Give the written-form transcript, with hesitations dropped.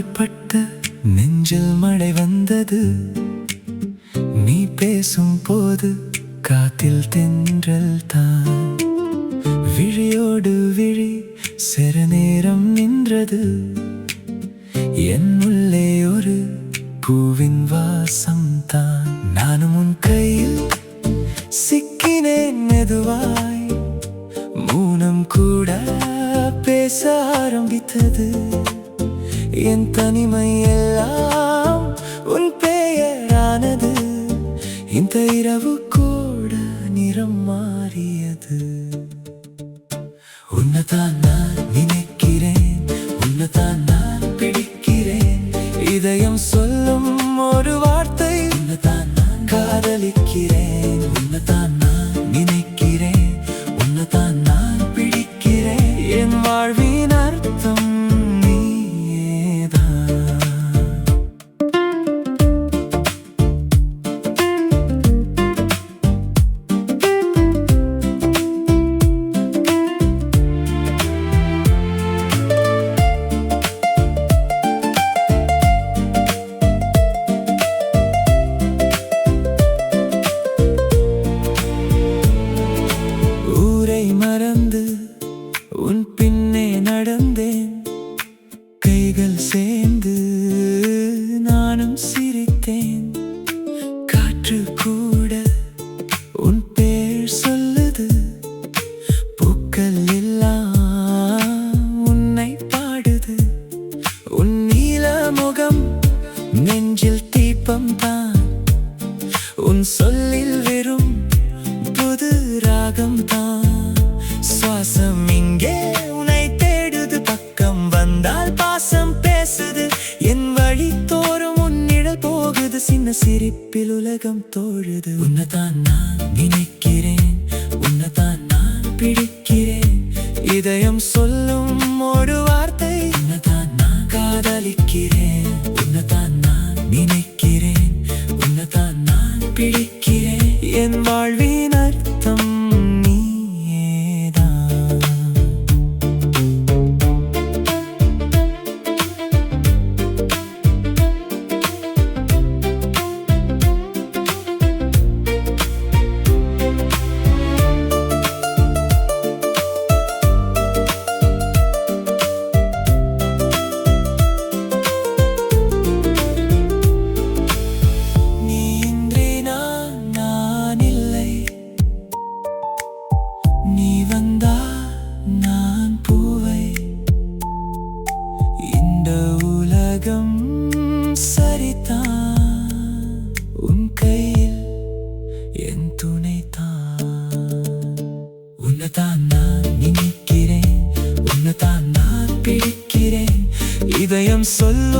பார்வைப்பட்ட நெஞ்சில் மழை வந்தது. நீ பேசும் போது காத்தில் தென்றல் தான். விழியோடு விழி செர நேரம் நின்றது. என் உள்ளே ஒரு பூவின் வாசம் தான். நானும் உன் கையில் சிக்கினேன் மெதுவாய். மௌனம் கூட பேச ஆரம்பித்தது. என் தனிமை எல்லாம் உன் பெயரானது. இந்த இரவு கூட நிறம் மாறியது. உன்னதான் நான் நினைக்கிறேன், உன்னதான் நான் பிடிக்கிறேன். இதயம் சொல்லும் ஒரு வார்த்தை, உன்னதான் நான் காதலிக்கிறேன். உன்னதான் நான் நினைக்கிறேன், உன்னதான் நான் பிடிக்கிறேன். என் வாழ்வின் அர்த்தம் உன் பின்னே நடந்தேன். கைகள் சேர்ந்து நானும் சிரித்தேன். காற்று கூட உன் பேர் சொல்லுது. பூக்கள் எல்லாம் உன்னை பாடுது. உன் நீல முகம் நெஞ்சில் தீபம் தான். உன் சொல்லில் வெறும் புது ராகம் தான். சுவாசம் இங்கே உன்னை தேடுது. பக்கம் வந்தால் பாசம் பேசுது. என் வழி தோறும் உன் நிழல் போகுது. சின்ன சிரிப்பில் உலகம் தோழுது. உன்னதான் நான் நினைக்கிறேன், உன்னதான் நான் பிடிக்கிறேன். இதயம் சொல்லும் ஒரு வார்த்தை, உன்னதான் நான் காதலிக்கிறேன். உன்னதான் நான் நினைக்கிறேன், உன்னதான் நான் பிடிக்கிறேன். என் வாழ்வின் அர்த்தம் உன்னதான் நான் நினைக்கிறேன், உன்னதான் நான் பிடிக்கிறேன். இதயம் சொல்ல